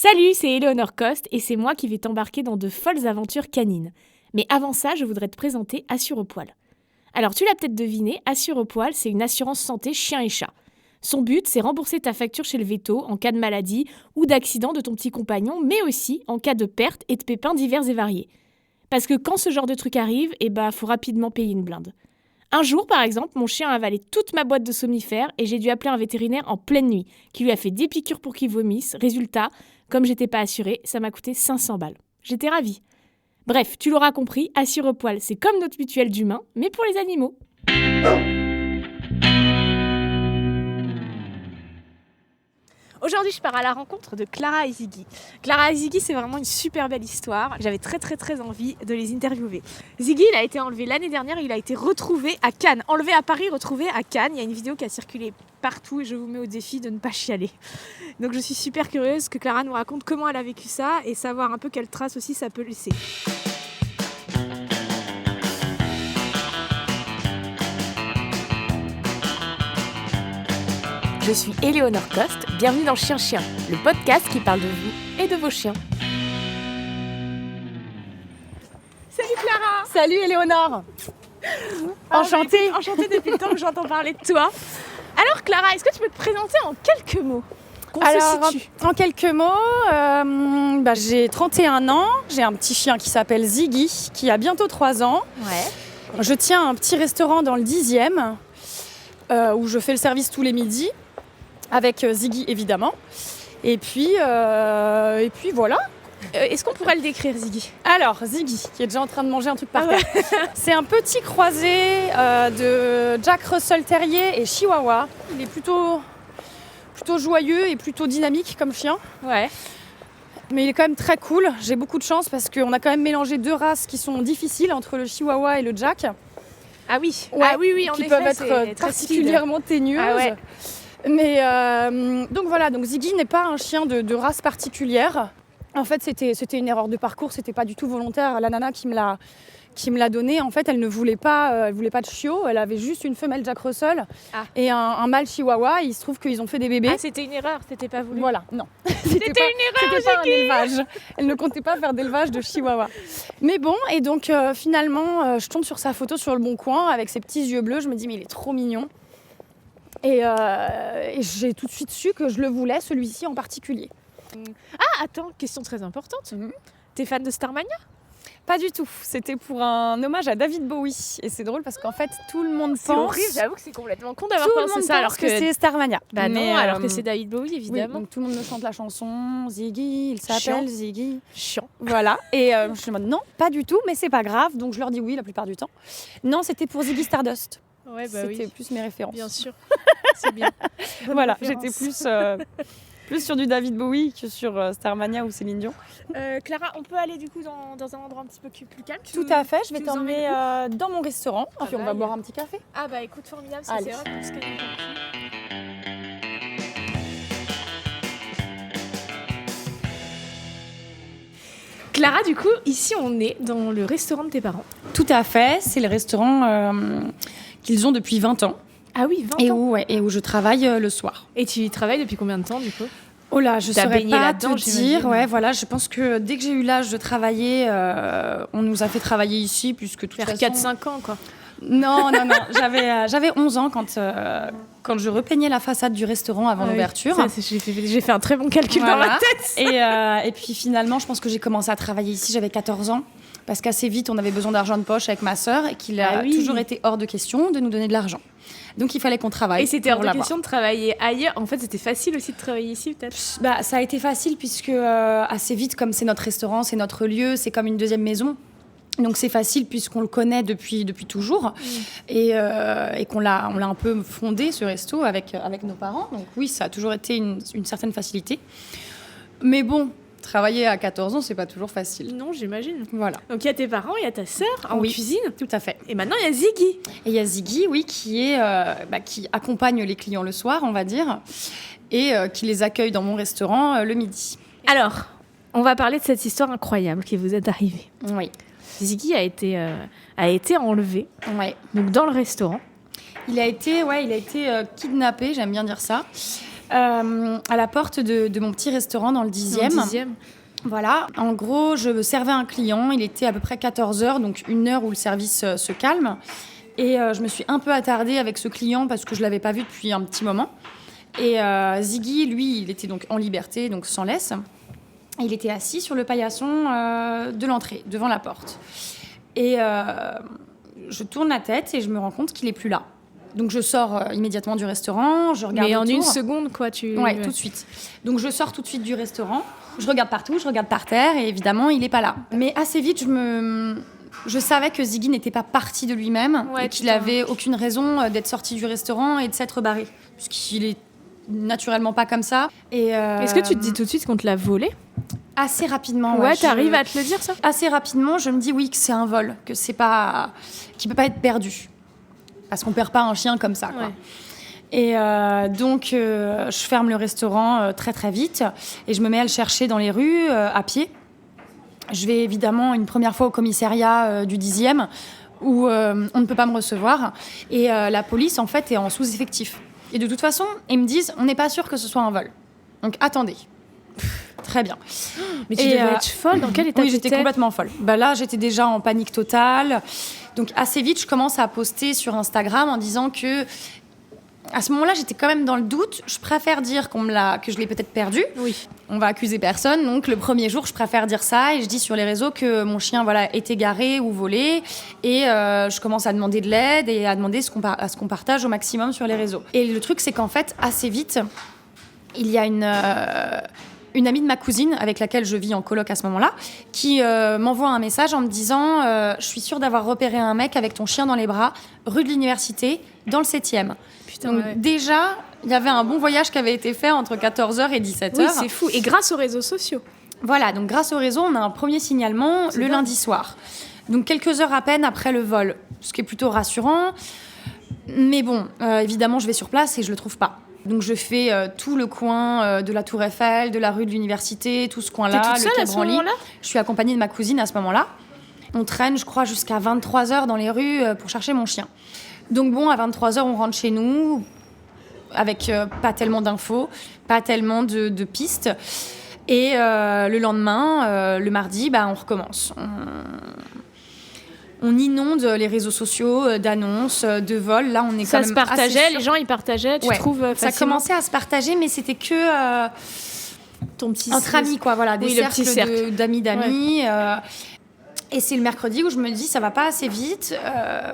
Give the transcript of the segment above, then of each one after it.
Salut, c'est Éléonore Coste et c'est moi qui vais t'embarquer dans de folles aventures canines. Mais avant ça, je voudrais te présenter Assurepoil. Alors tu l'as peut-être deviné, Assurepoil, c'est une assurance santé chien et chat. Son but, c'est rembourser ta facture chez le veto en cas de maladie ou d'accident de ton petit compagnon, mais aussi en cas de perte et de pépins divers et variés. Parce que quand ce genre de truc arrive, faut rapidement payer une blinde. Un jour, par exemple, mon chien a avalé toute ma boîte de somnifères et j'ai dû appeler un vétérinaire en pleine nuit, qui lui a fait des piqûres pour qu'il vomisse. Résultat, comme j'étais pas assurée, ça m'a coûté 500 balles. J'étais ravie. Bref, tu l'auras compris, Assurepoil, c'est comme notre mutuelle d'humains, mais pour les animaux. Aujourd'hui, je pars à la rencontre de Clara et Ziggy. Clara et Ziggy, c'est vraiment une super belle histoire. J'avais très envie de les interviewer. Ziggy, il a été enlevé l'année dernière, il a été retrouvé à Cannes. Enlevé à Paris, retrouvé à Cannes. Il y a une vidéo qui a circulé partout et je vous mets au défi de ne pas chialer. Donc je suis super curieuse que Clara nous raconte comment elle a vécu ça et savoir un peu quelle trace aussi ça peut laisser. Je suis Éléonore Coste, bienvenue dans Chien Chien, le podcast qui parle de vous et de vos chiens. Salut Clara! Salut Éléonore! Enchantée! Enchantée depuis le temps que j'entends parler de toi. Alors Clara, est-ce que tu peux te présenter en quelques mots? Alors, en quelques mots, j'ai 31 ans, j'ai un petit chien qui s'appelle Ziggy, qui a bientôt 3 ans. Ouais. Je tiens un petit restaurant dans le 10e, où je fais le service tous les midis, avec Ziggy évidemment. Et puis voilà. Est-ce qu'on pourrait le décrire, Ziggy? Alors, Ziggy, qui est déjà en train de manger un truc par terre. C'est un petit croisé de Jack Russell Terrier et Chihuahua. Il est plutôt joyeux et plutôt dynamique comme chien. Ouais. Mais il est quand même très cool. J'ai beaucoup de chance parce qu'on a quand même mélangé deux races qui sont difficiles entre le Chihuahua et le Jack. Ah oui, ouais, oui, en qui effet, peuvent être particulièrement teigneuses. Ah ouais. Mais donc voilà, donc Ziggy n'est pas un chien de race particulière. En fait, c'était une erreur de parcours, c'était pas du tout volontaire. La nana qui me l'a donné, en fait, elle ne voulait pas, de chiot. Elle avait juste une femelle Jack Russell et un mâle Chihuahua. Et il se trouve qu'ils ont fait des bébés. Ah, c'était une erreur, c'était pas voulu. Voilà, non. C'était une erreur, c'était pas un élevage. Elle ne comptait pas faire d'élevage de Chihuahua. Mais bon, et donc finalement, je tombe sur sa photo sur le Bon Coin avec ses petits yeux bleus. Je me dis, mais il est trop mignon. Et j'ai tout de suite su que je le voulais, celui-ci en particulier. Ah, attends, question très importante. T'es fan de Starmania? Pas du tout. C'était pour un hommage à David Bowie. Et c'est drôle parce qu'en fait, tout le monde C'est pense... horrible, j'avoue que c'est complètement con d'avoir pensé ça alors que c'est Starmania. Bah non, alors que c'est David Bowie, évidemment. Oui, donc tout le monde me chante la chanson. Ziggy, il s'appelle Chiant. Ziggy. Chiant. Voilà. Et je suis en mode non, pas du tout, mais c'est pas grave. Donc je leur dis oui la plupart du temps. Non, c'était pour Ziggy Stardust. Ouais, bah c'était plus mes références. Bien sûr. C'est bien. Voilà, j'étais plus sur du David Bowie que sur Starmania ou Céline Dion. Clara, on peut aller du coup dans un endroit un petit peu plus calme? Tout à fait, je vais t'emmener dans mon restaurant. Puis on va boire un petit café. Ah bah écoute, formidable, parce que c'est vrai que tout ce qui est... Clara, du coup, ici on est dans le restaurant de tes parents. Tout à fait, c'est le restaurant qu'ils ont depuis 20 ans. Ah oui, 20 ans. Et où je travaille le soir. Et tu y travailles depuis combien de temps du coup? Oh là, je ne saurais pas te dire. J'imagine. Ouais, voilà, je pense que dès que j'ai eu l'âge de travailler, on nous a fait travailler ici, puisque de toute façon... 4-5 ans, quoi. Non. J'avais 11 ans quand je repeignais la façade du restaurant avant l'ouverture. J'ai fait un très bon calcul dans ma tête. Et puis finalement, je pense que j'ai commencé à travailler ici, j'avais 14 ans. Parce qu'assez vite, on avait besoin d'argent de poche avec ma sœur et qu'il a toujours été hors de question de nous donner de l'argent. Donc il fallait qu'on travaille. Et c'était hors de question de travailler ailleurs. En fait, c'était facile aussi de travailler ici, peut-être. Ça a été facile puisque assez vite, comme c'est notre restaurant, c'est notre lieu, c'est comme une deuxième maison. Donc c'est facile puisqu'on le connaît depuis toujours et qu'on l'a un peu fondé ce resto avec nos parents. Donc oui, ça a toujours été une certaine facilité. Mais bon, travailler à 14 ans, c'est pas toujours facile. Non, j'imagine. Voilà. Donc il y a tes parents, il y a ta sœur en cuisine. Tout à fait. Et maintenant il y a Ziggy. Et il y a Ziggy, oui, qui accompagne les clients le soir, on va dire, et qui les accueille dans mon restaurant le midi. Alors, on va parler de cette histoire incroyable qui vous est arrivée. Oui. Ziggy a été enlevé donc dans le restaurant. Il a été kidnappé, j'aime bien dire ça. À la porte de mon petit restaurant dans le 10e. Dans le 10e. Voilà, en gros, je servais un client, il était à peu près 14h, donc une heure où le service se calme. Et je me suis un peu attardée avec ce client parce que je ne l'avais pas vu depuis un petit moment. Et Ziggy, lui, il était donc en liberté, donc sans laisse. Il était assis sur le paillasson de l'entrée, devant la porte. Et je tourne la tête et je me rends compte qu'il n'est plus là. Donc je sors immédiatement du restaurant, je regarde autour. Mais en une seconde, quoi, Ouais, tout de suite. Donc je sors tout de suite du restaurant, je regarde partout, je regarde par terre et évidemment, il n'est pas là. Mais assez vite, je savais que Ziggy n'était pas parti de lui-même et qu'il n'avait aucune raison d'être sorti du restaurant et de s'être barré. Puisqu'il est naturellement pas comme ça. Et Est-ce que tu te dis tout de suite qu'on te l'a volé ? Assez rapidement, ouais. T'arrives à te le dire, ça ? Assez rapidement, je me dis oui, que c'est un vol, que c'est pas... qu'il peut pas être perdu. Parce qu'on perd pas un chien comme ça, quoi. Ouais. Et donc, je ferme le restaurant très très vite et je me mets à le chercher dans les rues, à pied. Je vais évidemment une première fois au commissariat du 10e où on ne peut pas me recevoir. Et la police, en fait, est en sous-effectif. Et de toute façon, ils me disent, on n'est pas sûr que ce soit un vol. Donc, attendez. Très bien. Mais tu devais être folle. Dans quel état Oui, j'étais complètement folle. Là, j'étais déjà en panique totale. Donc, assez vite, je commence à poster sur Instagram en disant que... À ce moment-là, j'étais quand même dans le doute. Je préfère dire que je l'ai peut-être perdu. Oui. On va accuser personne. Donc, le premier jour, je préfère dire ça. Et je dis sur les réseaux que mon chien est égaré ou volé. Et je commence à demander de l'aide et à demander à ce qu'on partage au maximum sur les réseaux. Et le truc, c'est qu'en fait, assez vite, il y a une amie de ma cousine, avec laquelle je vis en coloc à ce moment-là, qui m'envoie un message en me disant « Je suis sûre d'avoir repéré un mec avec ton chien dans les bras, rue de l'Université, dans le 7e. » Donc déjà, il y avait un bon voyage qui avait été fait entre 14h et 17h. Oui, c'est fou. Et grâce aux réseaux sociaux. Voilà, donc grâce au réseau, on a un premier signalement le lundi soir. Donc quelques heures à peine après le vol, ce qui est plutôt rassurant. Mais bon, évidemment, je vais sur place et je le trouve pas. Donc je fais tout le coin de la Tour Eiffel, de la rue de l'Université, tout ce coin-là, le quai Branly. Je suis accompagnée de ma cousine à ce moment-là. On traîne, je crois, jusqu'à 23h dans les rues pour chercher mon chien. Donc bon, à 23h, on rentre chez nous avec pas tellement d'infos, pas tellement de pistes. Et le lendemain, le mardi, on recommence. On inonde les réseaux sociaux d'annonces, de vols. Là, on est quand même ça se partageait, assez sûr. Les gens, ils partageaient, tu trouves facilement. Ça commençait à se partager, mais c'était que ton petit entre amis, quoi. Voilà, des cercles d'amis. Ouais. Et c'est le mercredi où je me dis, ça va pas assez vite,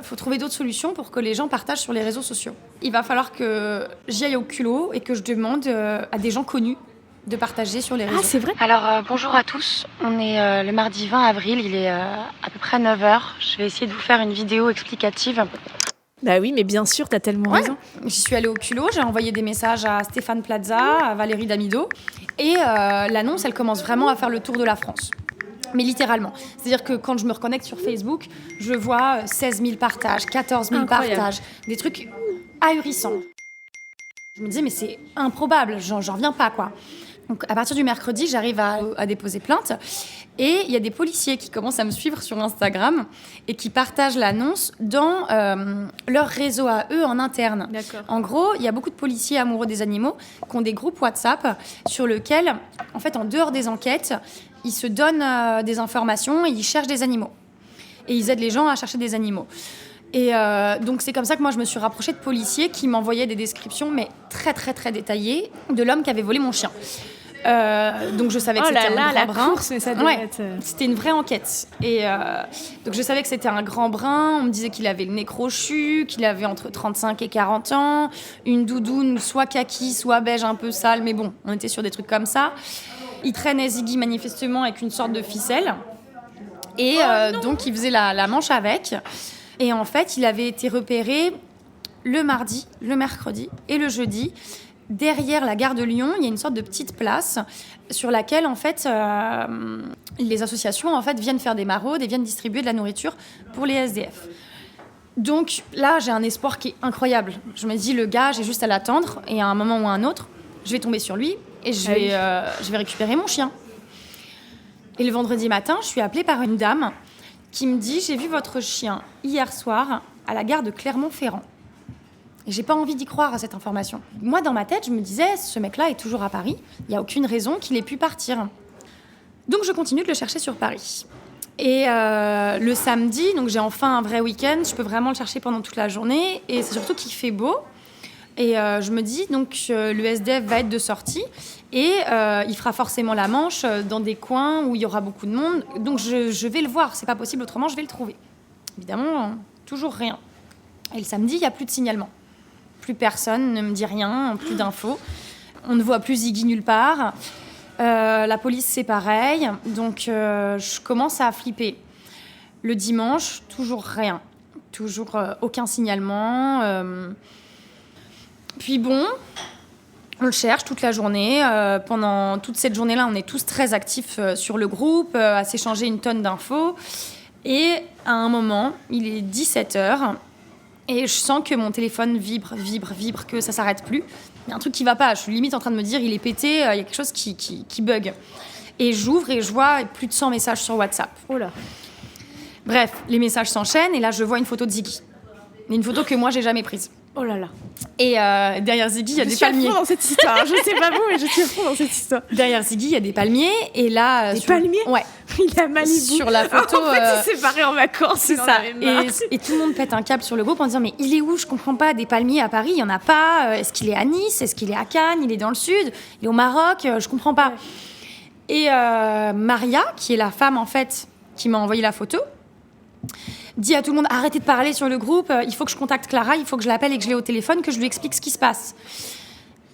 faut trouver d'autres solutions pour que les gens partagent sur les réseaux sociaux. Il va falloir que j'y aille au culot et que je demande à des gens connus de partager sur les réseaux. Ah, c'est vrai ? Alors, bonjour à tous. On est le mardi 20 avril, il est à peu près 9h. Je vais essayer de vous faire une vidéo explicative. Bah oui, mais bien sûr, t'as tellement raison. J'y suis allée au culot, j'ai envoyé des messages à Stéphane Plaza, à Valérie Damido. Et l'annonce, elle commence vraiment à faire le tour de la France. Mais littéralement. C'est-à-dire que quand je me reconnecte sur Facebook, je vois 16 000 partages, 14 000 partages, des trucs ahurissants. Je me disais, mais c'est improbable, j'en reviens pas, quoi. Donc, à partir du mercredi, j'arrive à déposer plainte. Et il y a des policiers qui commencent à me suivre sur Instagram et qui partagent l'annonce dans leur réseau à eux en interne. D'accord. En gros, il y a beaucoup de policiers amoureux des animaux qui ont des groupes WhatsApp sur lesquels, en fait, en dehors des enquêtes, ils se donnent des informations et ils cherchent des animaux. Et ils aident les gens à chercher des animaux. Et donc, c'est comme ça que moi, je me suis rapprochée de policiers qui m'envoyaient des descriptions, mais très, très, très détaillées, de l'homme qui avait volé mon chien. Donc, je savais que c'était un grand brun. Course, mais ça devait être... C'était une vraie enquête. Et donc, je savais que c'était un grand brun. On me disait qu'il avait le nez crochu, qu'il avait entre 35 et 40 ans, une doudoune soit kaki, soit beige, un peu sale. Mais bon, on était sur des trucs comme ça. Il traînait Ziggy manifestement avec une sorte de ficelle. Et donc, il faisait la manche avec. Et en fait, il avait été repéré le mardi, le mercredi et le jeudi. Derrière la gare de Lyon, il y a une sorte de petite place sur laquelle, en fait, les associations viennent faire des maraudes et viennent distribuer de la nourriture pour les SDF. Donc là, j'ai un espoir qui est incroyable. Je me dis, le gars, j'ai juste à l'attendre. Et à un moment ou à un autre, je vais tomber sur lui et je vais récupérer mon chien. Et le vendredi matin, je suis appelée par une dame qui me dit « J'ai vu votre chien hier soir à la gare de Clermont-Ferrand. » Et j'ai pas envie d'y croire à cette information. Moi, dans ma tête, je me disais, ce mec-là est toujours à Paris. Il n'y a aucune raison qu'il ait pu partir. Donc, je continue de le chercher sur Paris. Et le samedi, donc j'ai enfin un vrai week-end. Je peux vraiment le chercher pendant toute la journée. Et c'est surtout qu'il fait beau. Et je me dis, donc, le SDF va être de sortie. Et il fera forcément la manche dans des coins où il y aura beaucoup de monde. Donc, je vais le voir. C'est pas possible autrement, je vais le trouver. Évidemment, toujours rien. Et le samedi, il n'y a plus de signalement. Plus personne ne me dit rien, plus d'infos. On ne voit plus Ziggy nulle part. La police, c'est pareil. Donc, je commence à flipper. Le dimanche, toujours rien. Toujours aucun signalement. Puis bon, on le cherche toute la journée. Pendant toute cette journée-là, on est tous très actifs sur le groupe, à s'échanger une tonne d'infos. Et à un moment, il est 17h. Et je sens que mon téléphone vibre, que ça s'arrête plus. Il y a un truc qui va pas. Je suis limite en train de me dire, il est pété, il y a quelque chose qui bug. Et j'ouvre et je vois plus de 100 messages sur WhatsApp. Oh là. Bref, les messages s'enchaînent et là, je vois une photo de Ziggy. Une photo que moi, j'ai jamais prise. Oh là là. Et derrière Ziggy, il y a des palmiers. Je suis à fond dans cette histoire. Je sais pas vous, mais je suis à fond dans cette histoire. Derrière Ziggy, il y a des palmiers. Et là, des palmiers ? Ouais. Il a Malibu. Sur la photo. En fait, il s'est barré en vacances. C'est ça. Et tout le monde pète un câble sur le groupe en disant, mais il est où ? Je comprends pas. Des palmiers à Paris, il y en a pas. Est-ce qu'il est à Nice ? Est-ce qu'il est à Cannes ? Il est dans le sud ? Il est au Maroc ? Je comprends pas. Ouais. Et Maria, qui est la femme en fait qui m'a envoyé la photo, dit à tout le monde, arrêtez de parler sur le groupe, il faut que je contacte Clara, il faut que je l'appelle et que je l'ai au téléphone, que je lui explique ce qui se passe.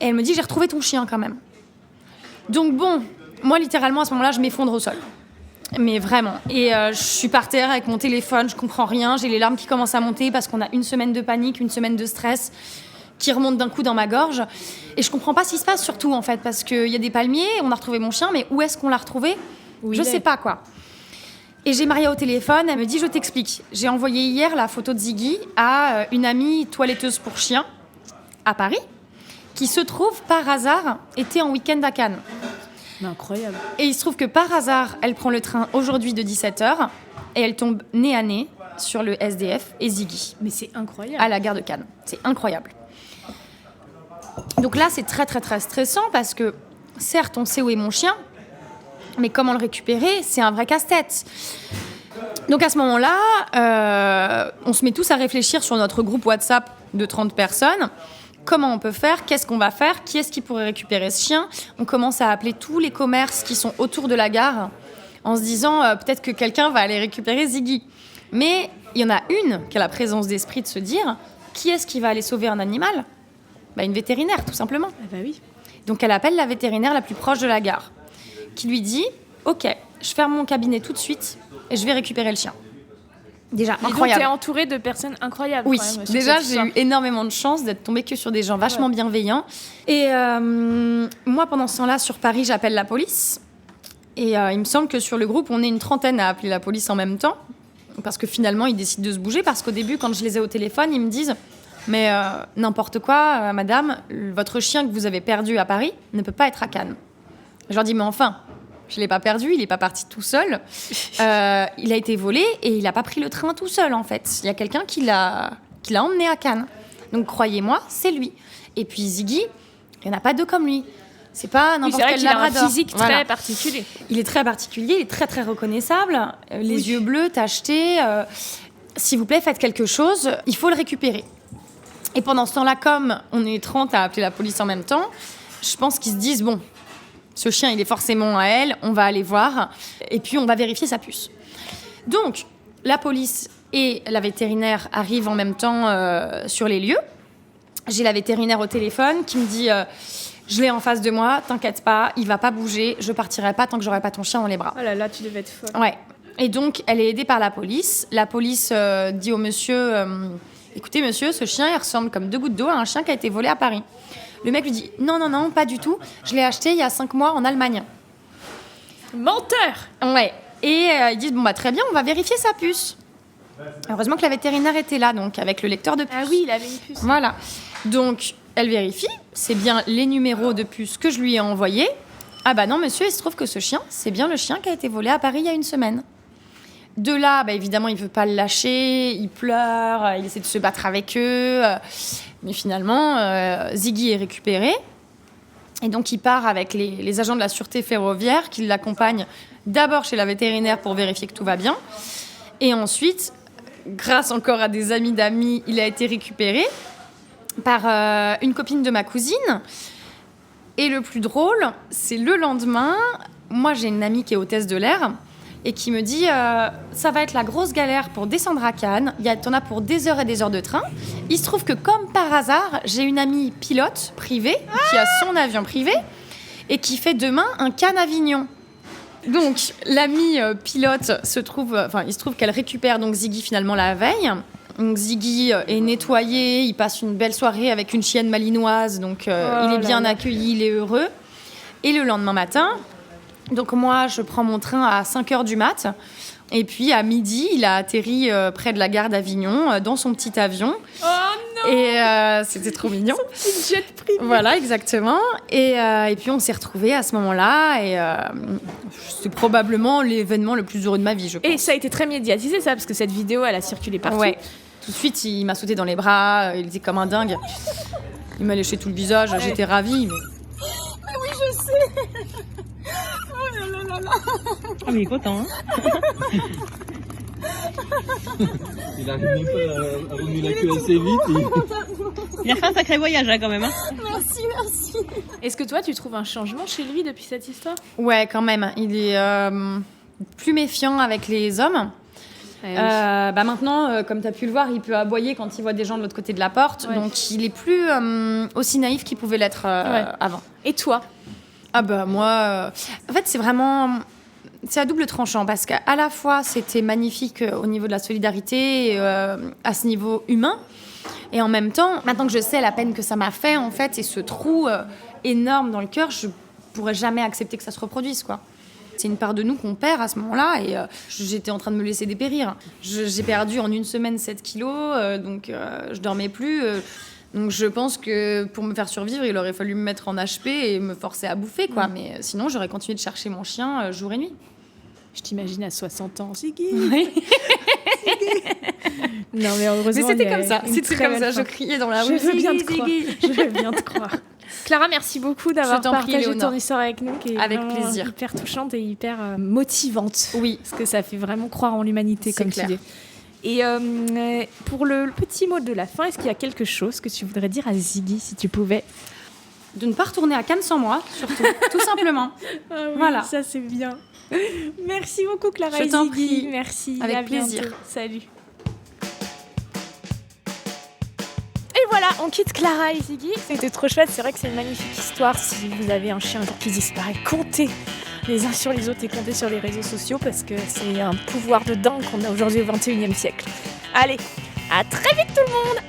Et elle me dit, j'ai retrouvé ton chien quand même. Donc bon, moi littéralement à ce moment-là, je m'effondre au sol. Mais vraiment. Et je suis par terre avec mon téléphone, je comprends rien, j'ai les larmes qui commencent à monter parce qu'on a une semaine de panique, une semaine de stress qui remonte d'un coup dans ma gorge. Et je comprends pas ce qui se passe surtout en fait, parce qu'il y a des palmiers, on a retrouvé mon chien, mais où est-ce qu'on l'a retrouvé ? Je sais pas quoi. Et j'ai Maria au téléphone, elle me dit, je t'explique. J'ai envoyé hier la photo de Ziggy à une amie toiletteuse pour chiens à Paris, qui se trouve par hasard était en week-end à Cannes. Mais incroyable. Et il se trouve que par hasard, elle prend le train aujourd'hui de 17h et elle tombe nez à nez sur le SDF et Ziggy. Mais c'est incroyable. À la gare de Cannes. C'est incroyable. Donc là, c'est très très très stressant parce que certes, on sait où est mon chien, mais comment le récupérer, c'est un vrai casse-tête. Donc à ce moment-là, on se met tous à réfléchir sur notre groupe WhatsApp de 30 personnes. Comment on peut faire ? Qu'est-ce qu'on va faire ? Qui est-ce qui pourrait récupérer ce chien ? On commence à appeler tous les commerces qui sont autour de la gare en se disant peut-être que quelqu'un va aller récupérer Ziggy. Mais il y en a une qui a la présence d'esprit de se dire qui est-ce qui va aller sauver un animal ? Une vétérinaire, tout simplement. Ah bah oui. Donc elle appelle la vétérinaire la plus proche de la gare, qui lui dit « Ok, je ferme mon cabinet tout de suite et je vais récupérer le chien. » Déjà, et incroyable. Donc t'es entourée de personnes incroyables. Oui, quand même, déjà j'ai eu énormément de chance d'être tombée que sur des gens vachement bienveillants. Et moi, pendant ce temps-là, sur Paris, j'appelle la police. Et il me semble que sur le groupe, on est une trentaine à appeler la police en même temps. Parce que finalement, ils décident de se bouger. Parce qu'au début, quand je les ai au téléphone, ils me disent « Mais n'importe quoi, madame, votre chien que vous avez perdu à Paris ne peut pas être à Cannes. » Je leur dis « Mais enfin, je ne l'ai pas perdu, il n'est pas parti tout seul. Il a été volé et il n'a pas pris le train tout seul, en fait. Il y a quelqu'un qui l'a emmené à Cannes. Donc, croyez-moi, c'est lui. Et puis, Ziggy, il n'y en a pas deux comme lui. C'est pas n'importe quel labrador. Il a un physique très particulier. Il est très particulier, il est très, très reconnaissable. Les yeux bleus, tachetés. S'il vous plaît, faites quelque chose. Il faut le récupérer. Et pendant ce temps-là, comme on est 30 à appeler la police en même temps, je pense qu'ils se disent, bon, ce chien, il est forcément à elle, on va aller voir, et puis on va vérifier sa puce. Donc, la police et la vétérinaire arrivent en même temps sur les lieux. J'ai la vétérinaire au téléphone qui me dit, je l'ai en face de moi, t'inquiète pas, il va pas bouger, je partirai pas tant que j'aurai pas ton chien dans les bras. Oh là là, tu devais être folle. Ouais. Et donc, elle est aidée par la police. La police dit au monsieur... Écoutez, monsieur, ce chien, il ressemble comme deux gouttes d'eau à un chien qui a été volé à Paris. Le mec lui dit, non, pas du tout. Je l'ai acheté il y a 5 mois en Allemagne. Menteur ! Ouais. Et ils disent, bon, très bien, on va vérifier sa puce. Heureusement que la vétérinaire était là, donc, avec le lecteur de puce. Ah oui, il avait une puce. Voilà. Donc, elle vérifie. C'est bien les numéros de puce que je lui ai envoyés. Ah bah non, monsieur, il se trouve que ce chien, c'est bien le chien qui a été volé à Paris il y a 1 semaine. De là, évidemment, il veut pas le lâcher, il pleure, il essaie de se battre avec eux. Mais finalement, Ziggy est récupéré. Et donc, il part avec les agents de la sûreté ferroviaire qui l'accompagnent d'abord chez la vétérinaire pour vérifier que tout va bien. Et ensuite, grâce encore à des amis d'amis, il a été récupéré par une copine de ma cousine. Et le plus drôle, c'est le lendemain, moi j'ai une amie qui est hôtesse de l'air et qui me dit ça va être la grosse galère pour descendre à Cannes, t'en as pour des heures et des heures de train. Il se trouve que comme par hasard, j'ai une amie pilote privée qui a son avion privé et qui fait demain un Cannes-Avignon. Donc l'amie pilote il se trouve qu'elle récupère donc Ziggy finalement la veille. Donc Ziggy est nettoyé, il passe une belle soirée avec une chienne malinoise, donc il est bien accueilli, il est heureux. Et le lendemain matin, donc moi je prends mon train à 5h du mat, et puis à midi, il a atterri près de la gare d'Avignon dans son petit avion. Oh non! Et c'était trop mignon. Son petit jet privé. Voilà, exactement. Et puis on s'est retrouvés à ce moment-là, et c'est probablement l'événement le plus heureux de ma vie, je pense. Et ça a été très médiatisé, ça, parce que cette vidéo, elle a circulé partout. Ouais. Tout de suite, il m'a sauté dans les bras, il était comme un dingue. Il m'a léché tout le visage, j'étais ravie. Mais oui, je sais. Oh là là là là. Ah, mais il est content, hein. Il arrive même pas à remuer la queue assez vite. Il a fait un sacré voyage, là, quand même, hein. Merci, merci. Est-ce que toi, tu trouves un changement chez lui depuis cette histoire? Ouais, quand même. Il est plus méfiant avec les hommes. Oui. Maintenant, comme tu as pu le voir, il peut aboyer quand il voit des gens de l'autre côté de la porte. Ouais. Donc, il est plus aussi naïf qu'il pouvait l'être avant. Et toi? Ah moi... en fait, c'est à double tranchant parce qu'à la fois, c'était magnifique au niveau de la solidarité, à ce niveau humain. Et en même temps, maintenant que je sais la peine que ça m'a fait, en fait, et ce trou énorme dans le cœur, je pourrais jamais accepter que ça se reproduise, quoi. C'est une part de nous qu'on perd à ce moment-là, et j'étais en train de me laisser dépérir. J'ai perdu en une semaine 7 kilos, donc je dormais plus. Donc je pense que pour me faire survivre, il aurait fallu me mettre en HP et me forcer à bouffer, quoi. Mais sinon, j'aurais continué de chercher mon chien jour et nuit. Je t'imagine à 60 ans, Ziggy. Oui. Non, mais heureusement. Mais c'était il y a comme ça. une C'était très comme belle ça. fin. Je criais dans la Je rue. veux bien te Ziggy, croire. Ziggy. Je veux bien te croire. Clara, merci beaucoup d'avoir Je t'en prie, partagé Léonore. ton histoire avec nous, qui est Avec vraiment plaisir. hyper touchante et hyper motivante. Oui. Parce que ça fait vraiment croire en l'humanité, C'est comme clair. tu dis. Et pour le petit mot de la fin, est-ce qu'il y a quelque chose que tu voudrais dire à Ziggy, si tu pouvais? De ne pas retourner à Cannes sans moi, surtout. Tout simplement. Ah oui, Voilà. ça c'est bien. Merci beaucoup, Clara. Je et t'en Ziggy. prie. Merci. Avec à bientôt. plaisir. Salut. Et voilà, on quitte Clara et Ziggy. C'était trop chouette. C'est vrai que c'est une magnifique histoire. Si vous avez un chien un jour qui disparaît, comptez les uns sur les autres et comptez sur les réseaux sociaux parce que c'est un pouvoir de dingue qu'on a aujourd'hui au XXIe siècle. Allez, à très vite tout le monde!